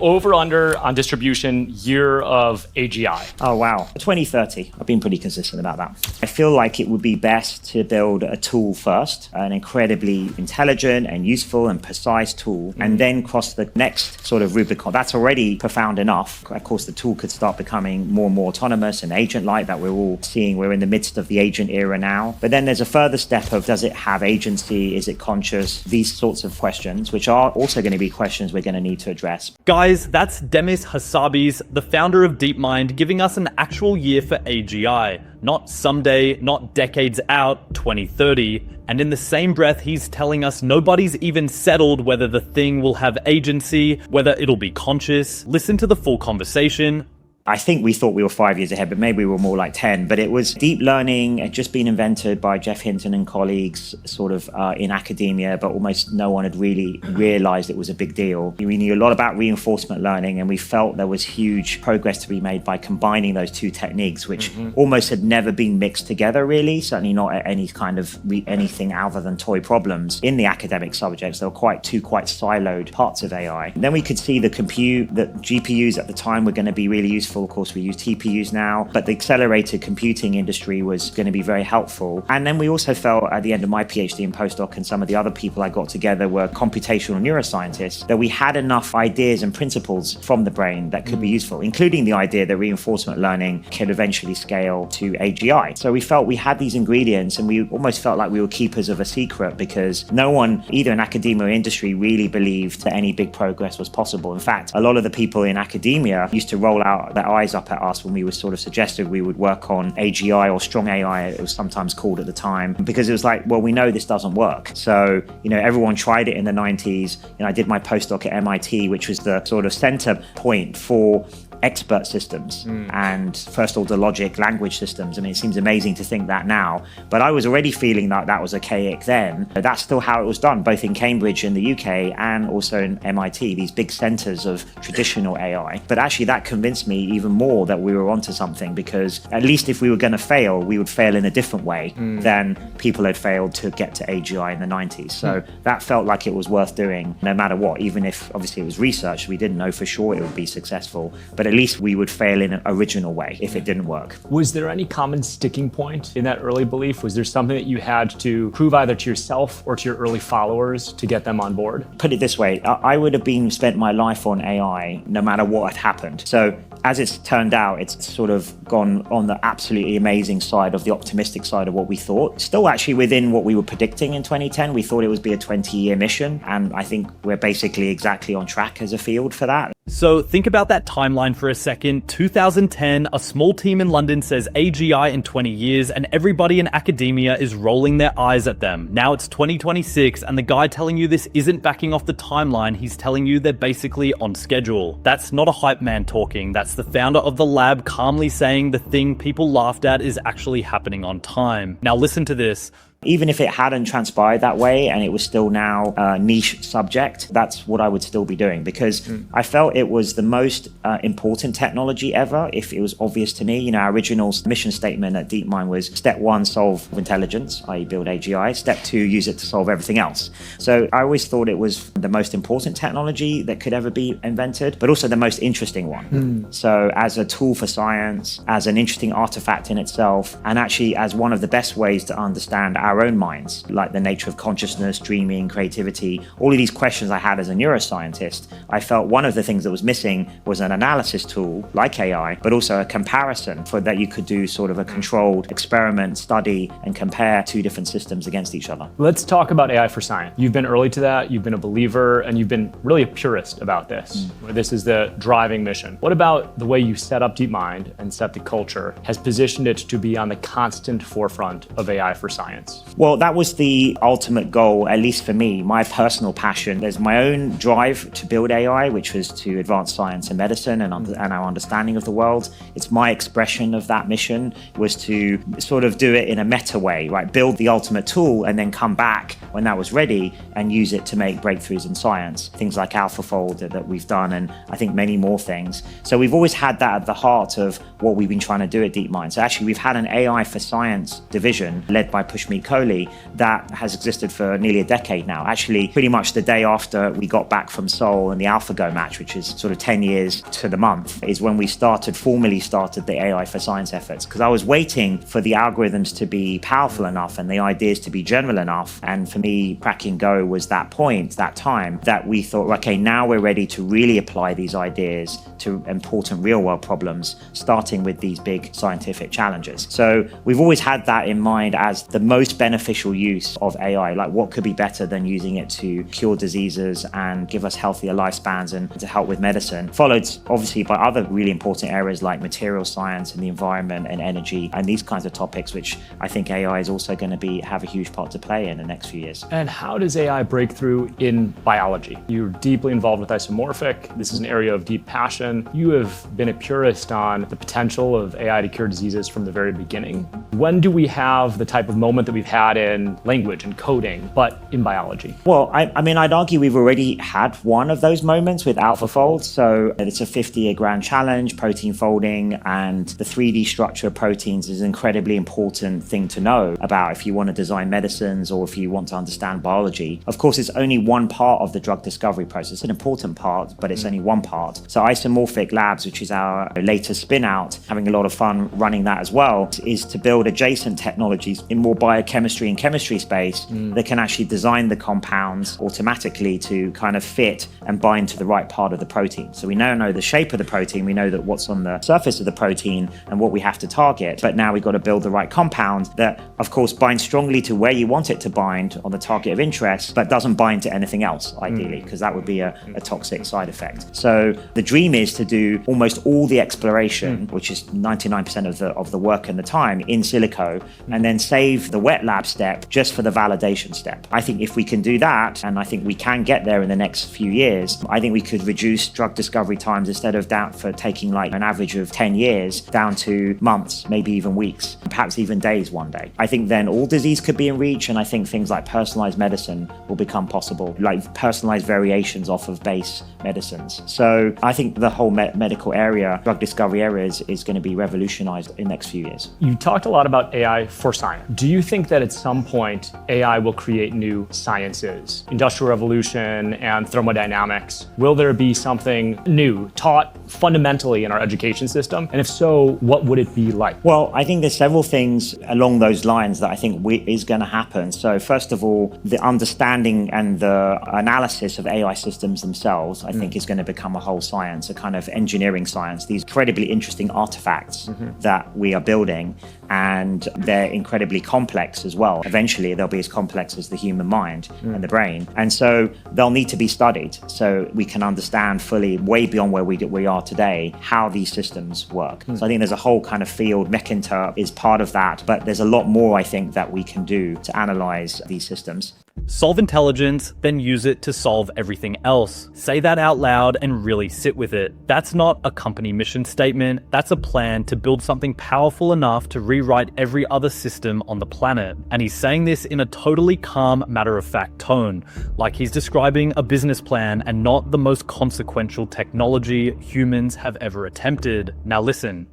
Over under on distribution year of AGI. Oh, wow. 2030. I've been pretty consistent about that. I feel like it would be best to build a tool first, an incredibly intelligent and useful and precise tool, and then cross the next sort of Rubicon. That's already profound enough. Of course, the tool could start becoming more and more autonomous and agent-like that we're all seeing. We're in the midst of the agent era now. But then there's a further step of, does it have agency? Is it conscious? These sorts of questions, which are also going to be questions we're going to need to address. Guys, that's Demis Hassabis, the founder of DeepMind, giving us an actual year for AGI. Not someday, not decades out, 2030. And in the same breath, he's telling us nobody's even settled whether the thing will have agency, whether it'll be conscious. Listen to the full conversation. I think we thought we were 5 years ahead, but maybe we were more like 10. But it was deep learning had just been invented by Jeff Hinton and colleagues sort of in academia, but almost no one had really realized it was a big deal. We knew a lot about reinforcement learning, and we felt there was huge progress to be made by combining those two techniques, which almost had never been mixed together, really, certainly not at any kind of anything other than toy problems. In the academic subjects, there were two quite siloed parts of AI. And then we could see the compute, that GPUs at the time were going to be really useful. Of course, we use TPUs now, but the accelerated computing industry was going to be very helpful. And then we also felt at the end of my PhD and postdoc, and some of the other people I got together were computational neuroscientists, that we had enough ideas and principles from the brain that could be useful, including the idea that reinforcement learning could eventually scale to AGI. So we felt we had these ingredients, and we almost felt like we were keepers of a secret, because no one, either in academia or industry, really believed that any big progress was possible. In fact, a lot of the people in academia used to roll out their eyes up at us when we were sort of suggested we would work on AGI, or strong AI, it was sometimes called at the time, because it was like, well, we know this doesn't work. So, everyone tried it in the 90s. I did my postdoc at MIT, which was the sort of center point for expert systems and first order logic language systems. I mean, it seems amazing to think that now, but I was already feeling that that was archaic then. That's still how it was done, both in Cambridge in the UK and also in MIT, these big centers of traditional AI. But actually that convinced me even more that we were onto something, because at least if we were going to fail, we would fail in a different way than people had failed to get to AGI in the 90s. So that felt like it was worth doing no matter what, even if obviously it was research, we didn't know for sure it would be successful, but at least we would fail in an original way if it didn't work. Was there any common sticking point in that early belief? Was there something that you had to prove either to yourself or to your early followers to get them on board? Put it this way, I would have spent my life on AI no matter what had happened. So as it's turned out, it's sort of gone on the absolutely amazing side of the optimistic side of what we thought. Still actually within what we were predicting in 2010. We thought it would be a 20-year mission, and I think we're basically exactly on track as a field for that. So think about that timeline for a second. 2010, a small team in London says AGI in 20 years, and everybody in academia is rolling their eyes at them. Now it's 2026, and the guy telling you this isn't backing off the timeline. He's telling you they're basically on schedule. That's not a hype man talking. That's the founder of the lab calmly saying the thing people laughed at is actually happening on time. Now listen to this. Even if it hadn't transpired that way and it was still now a niche subject, that's what I would still be doing, because I felt it was the most important technology ever if it was obvious to me. Our original mission statement at DeepMind was step 1, solve intelligence, i.e. build AGI. Step 2, use it to solve everything else. So I always thought it was the most important technology that could ever be invented, but also the most interesting one. So as a tool for science, as an interesting artifact in itself, and actually as one of the best ways to understand our own minds, like the nature of consciousness, dreaming, creativity, all of these questions I had as a neuroscientist. I felt one of the things that was missing was an analysis tool like AI, but also a comparison for that you could do sort of a controlled experiment, study, and compare two different systems against each other. Let's talk about AI for science. You've been early to that, you've been a believer, and you've been really a purist about this. This is the driving mission. What about the way you set up DeepMind and set the culture has positioned it to be on the constant forefront of AI for science? Well, that was the ultimate goal, at least for me, my personal passion. There's my own drive to build AI, which was to advance science and medicine and our understanding of the world. It's my expression of that mission was to sort of do it in a meta way, right? Build the ultimate tool and then come back when that was ready and use it to make breakthroughs in science. Things like AlphaFold that we've done, and I think many more things. So we've always had that at the heart of what we've been trying to do at DeepMind. So actually we've had an AI for science division led by Pushmeet Coley, that has existed for nearly a decade now. Actually, pretty much the day after we got back from Seoul and the AlphaGo match, which is sort of 10 years to the month, is when we formally started the AI for Science efforts. Because I was waiting for the algorithms to be powerful enough and the ideas to be general enough. And for me, cracking Go was that point, that time, that we thought, okay, now we're ready to really apply these ideas to important real-world problems, starting with these big scientific challenges. So we've always had that in mind as the most beneficial use of AI. Like, what could be better than using it to cure diseases and give us healthier lifespans and to help with medicine, followed obviously by other really important areas like material science and the environment and energy and these kinds of topics, which I think AI is also going to have a huge part to play in the next few years. And how does AI break through in biology? You're deeply involved with isomorphic. This is an area of deep passion. You have been a purist on the potential of AI to cure diseases from the very beginning. When do we have the type of moment that we've had in language and coding, but in biology? Well, I mean, I'd argue we've already had one of those moments with AlphaFold. So it's a 50-year grand challenge, protein folding, and the 3D structure of proteins is an incredibly important thing to know about if you want to design medicines or if you want to understand biology. Of course, it's only one part of the drug discovery process, an important part, but it's only one part. So isomorphic labs, which is our latest spin out, having a lot of fun running that as well, is to build adjacent technologies in more biochemistry and chemistry space that can actually design the compounds automatically to kind of fit and bind to the right part of the protein. So we now know the shape of the protein, we know that what's on the surface of the protein and what we have to target, but now we've got to build the right compound that, of course, binds strongly to where you want it to bind on the target of interest, but doesn't bind to anything else, ideally, because that would be a toxic side effect. So the dream is to do almost all the exploration, which is 99% of the work and the time, in silico, and then save the wet lab step just for the validation step. I think if we can do that, and I think we can get there in the next few years, I think we could reduce drug discovery times instead of down for taking like an average of 10 years down to months, maybe even weeks, perhaps even days one day. I think then all disease could be in reach, and I think things like personalized medicine will become possible, like personalized variations off of base medicines. So I think the whole medical area, drug discovery area is going to be revolutionized in the next few years. You talked a lot about AI for science. Do you think that at some point AI will create new sciences, industrial revolution and thermodynamics? Will there be something new taught fundamentally in our education system? And if so, what would it be like? Well, I think there's several things along those lines that I think is going to happen. So first of all, the understanding and the analysis of AI systems themselves, I think, is going to become a whole science, a kind of engineering science. These incredibly interesting artifacts that we are building, and they're incredibly complex as well. Eventually, they'll be as complex as the human mind and the brain. And so they'll need to be studied so we can understand fully, way beyond where we are today, how these systems work. So I think there's a whole kind of field, Mechinter is part of that, but there's a lot more, I think, that we can do to analyze these systems. Solve intelligence, then use it to solve everything else. Say that out loud and really sit with it. That's not a company mission statement. That's a plan to build something powerful enough to rewrite every other system on the planet. And he's saying this in a totally calm, matter-of-fact tone, like he's describing a business plan and not the most consequential technology humans have ever attempted. Now listen.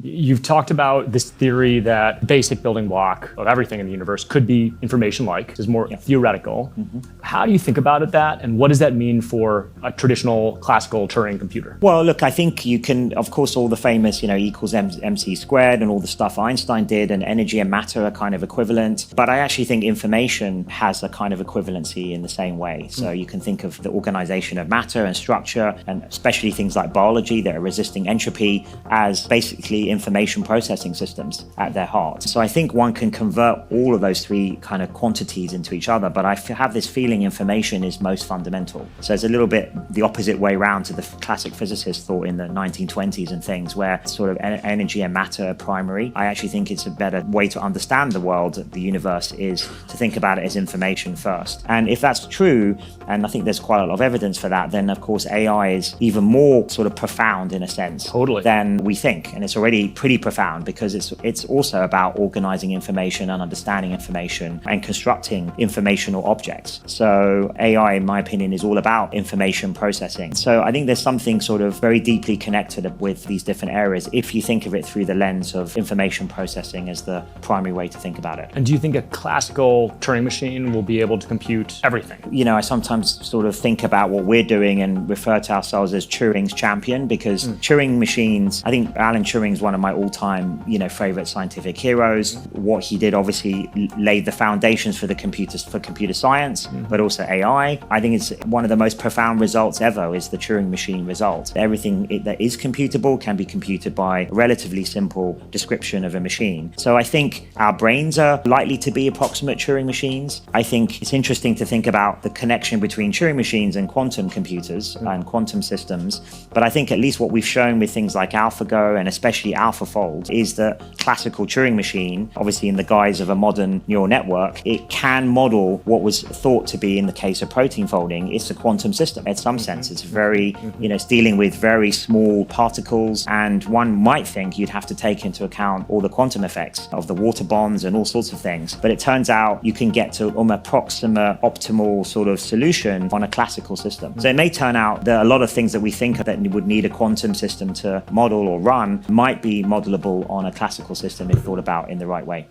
You've talked about this theory that basic building block of everything in the universe could be information-like. This is more theoretical. How do you think about that, and what does that mean for a traditional classical Turing computer? Well, look, I think you can, of course, all the famous, equals mc squared and all the stuff Einstein did, and energy and matter are kind of equivalent. But I actually think information has a kind of equivalency in the same way. So you can think of the organization of matter and structure, and especially things like biology that are resisting entropy, as basically information processing systems at their heart. So I think one can convert all of those three kind of quantities into each other, but I have this feeling information is most fundamental. So it's a little bit the opposite way around to the classic physicists thought in the 1920s and things, where sort of energy and matter are primary. I actually think it's a better way to understand the world, the universe, is to think about it as information first. And if that's true, and I think there's quite a lot of evidence for that, then of course AI is even more sort of profound in a sense than we think. And it's already actually pretty profound because it's also about organizing information and understanding information and constructing informational objects. So AI, in my opinion, is all about information processing. So I think there's something sort of very deeply connected with these different areas if you think of it through the lens of information processing as the primary way to think about it. And do you think a classical Turing machine will be able to compute everything? You know, I sometimes sort of think about what we're doing and refer to ourselves as Turing's champion because Turing machines, I think Alan Turing's one of my all-time, favorite scientific heroes. What he did obviously laid the foundations for computer science, but also AI. I think it's one of the most profound results ever is the Turing machine result. Everything that is computable can be computed by a relatively simple description of a machine. So I think our brains are likely to be approximate Turing machines. I think it's interesting to think about the connection between Turing machines and quantum computers and quantum systems. But I think at least what we've shown with things like AlphaGo and especially AlphaFold is that classical Turing machine, obviously in the guise of a modern neural network, it can model what was thought to be in the case of protein folding. It's a quantum system in some sense. It's very, it's dealing with very small particles, and one might think you'd have to take into account all the quantum effects of the water bonds and all sorts of things. But it turns out you can get to an approximate optimal sort of solution on a classical system. So it may turn out that a lot of things that we think that would need a quantum system to model or run might be modelable on a classical system if thought about in the right way.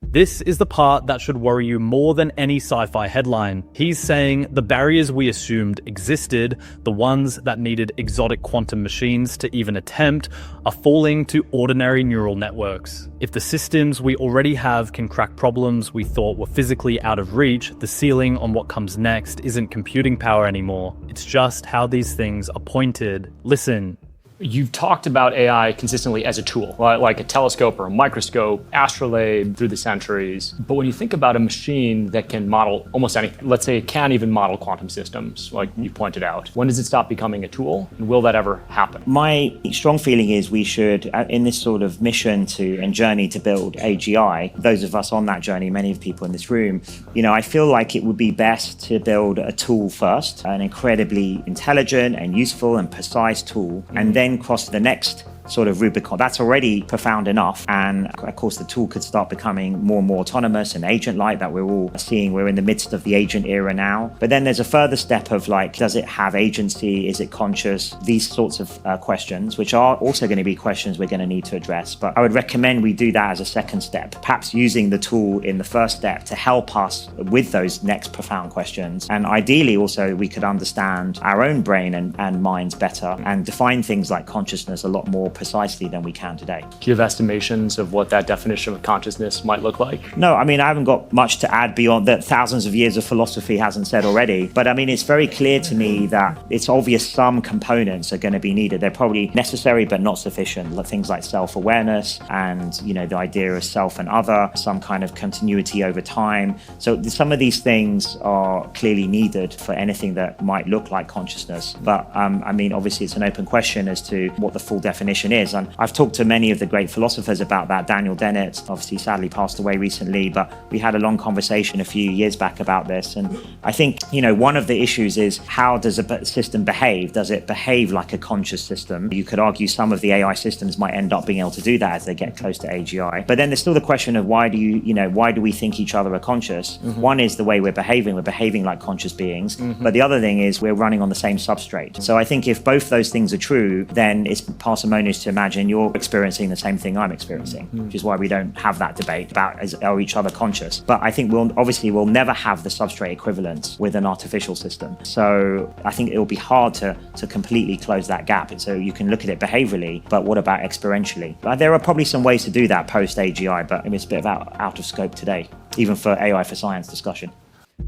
This is the part that should worry you more than any sci-fi headline. He's saying the barriers we assumed existed, the ones that needed exotic quantum machines to even attempt, are falling to ordinary neural networks. If the systems we already have can crack problems we thought were physically out of reach, the ceiling on what comes next isn't computing power anymore. It's just how these things are pointed. Listen. You've talked about AI consistently as a tool, like a telescope or a microscope, astrolabe through the centuries. But when you think about a machine that can model almost anything, let's say it can even model quantum systems, like you pointed out, when does it stop becoming a tool? And will that ever happen? My strong feeling is we should, in this sort of mission and journey to build AGI, those of us on that journey, many of the people in this room, I feel like it would be best to build a tool first, an incredibly intelligent and useful and precise tool, and then cross to the next sort of Rubicon. That's already profound enough. And of course, the tool could start becoming more and more autonomous and agent-like that we're all seeing. We're in the midst of the agent era now. But then there's a further step of does it have agency? Is it conscious? These sorts of questions, which are also going to be questions we're going to need to address. But I would recommend we do that as a second step, perhaps using the tool in the first step to help us with those next profound questions. And ideally also we could understand our own brain and minds better and define things like consciousness a lot more precisely than we can today. Do you have estimations of what that definition of consciousness might look like? No, I haven't got much to add beyond that thousands of years of philosophy hasn't said already. But it's very clear to me that it's obvious some components are going to be needed. They're probably necessary but not sufficient. Things like self-awareness and, the idea of self and other, some kind of continuity over time. So some of these things are clearly needed for anything that might look like consciousness. But obviously it's an open question as to what the full definition is. And I've talked to many of the great philosophers about that. Daniel Dennett, obviously sadly passed away recently, but we had a long conversation a few years back about this. And I think, one of the issues is how does a system behave? Does it behave like a conscious system? You could argue some of the AI systems might end up being able to do that as they get close to AGI. But then there's still the question of why do we think each other are conscious? One is the way we're behaving like conscious beings. But the other thing is we're running on the same substrate. So I think if both those things are true, then it's parsimonious to imagine you're experiencing the same thing I'm experiencing, which is why we don't have that debate about are each other conscious. But I think we'll never have the substrate equivalence with an artificial system. So I think it'll be hard to completely close that gap. And so you can look at it behaviorally, but what about experientially? There are probably some ways to do that post AGI, but it's a bit out of scope today, even for AI for science discussion.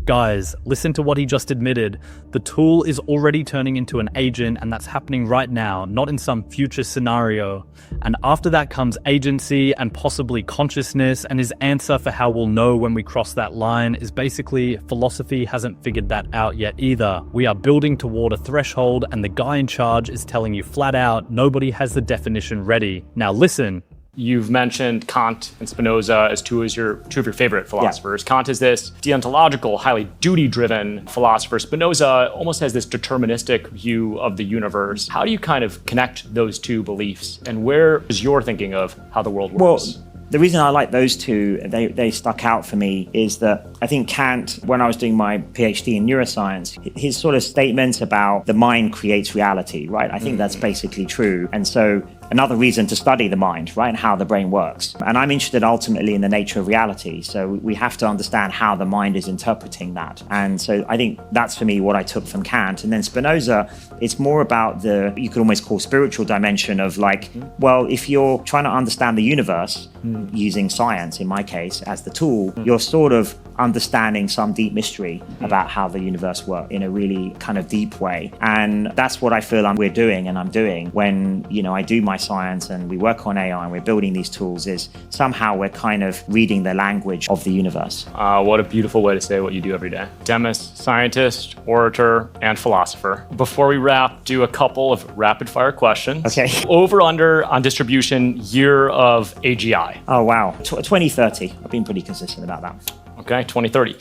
Guys, listen to what he just admitted. The tool is already turning into an agent, and that's happening right now, not in some future scenario. And after that comes agency and possibly consciousness, and his answer for how we'll know when we cross that line is basically philosophy hasn't figured that out yet either. We are building toward a threshold, and the guy in charge is telling you flat out nobody has the definition ready. Now listen. You've mentioned Kant and Spinoza as two of your favorite philosophers. Yeah. Kant is this deontological, highly duty-driven philosopher. Spinoza almost has this deterministic view of the universe. How do you kind of connect those two beliefs? And where is your thinking of how the world works? Well, the reason I like those two, they stuck out for me, is that I think Kant, when I was doing my PhD in neuroscience, his sort of statements about the mind creates reality, right? I think that's basically true. And so another reason to study the mind, right, and how the brain works. And I'm interested ultimately in the nature of reality. So we have to understand how the mind is interpreting that. And so I think that's for me what I took from Kant. And then Spinoza, it's more about the, you could almost call spiritual dimension of like, well, if you're trying to understand the universe using science, in my case, as the tool, you're sort of understanding some deep mystery about how the universe works in a really kind of deep way. And that's what I feel we're doing and I'm doing when, you know, I do my science and we work on AI and we're building these tools, is somehow we're kind of reading the language of the universe. What a beautiful way to say what you do every day. Demis, scientist, orator, and philosopher. Before we wrap, do a couple of rapid fire questions. Okay. Over under on distribution year of AGI. Oh, wow. 2030. I've been pretty consistent about that. Okay, 2030.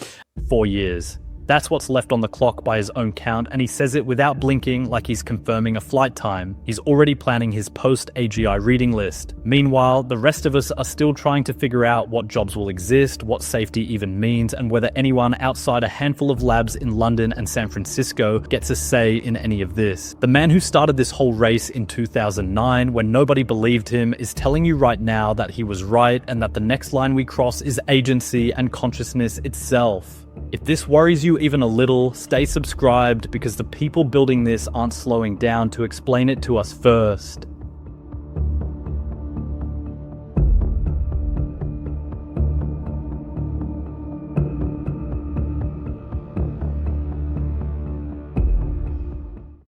4 years. That's what's left on the clock by his own count, and he says it without blinking, like he's confirming a flight time. He's already planning his post-AGI reading list. Meanwhile, the rest of us are still trying to figure out what jobs will exist, what safety even means, and whether anyone outside a handful of labs in London and San Francisco gets a say in any of this. The man who started this whole race in 2009, when nobody believed him, is telling you right now that he was right and that the next line we cross is agency and consciousness itself. If this worries you even a little, stay subscribed because the people building this aren't slowing down to explain it to us first.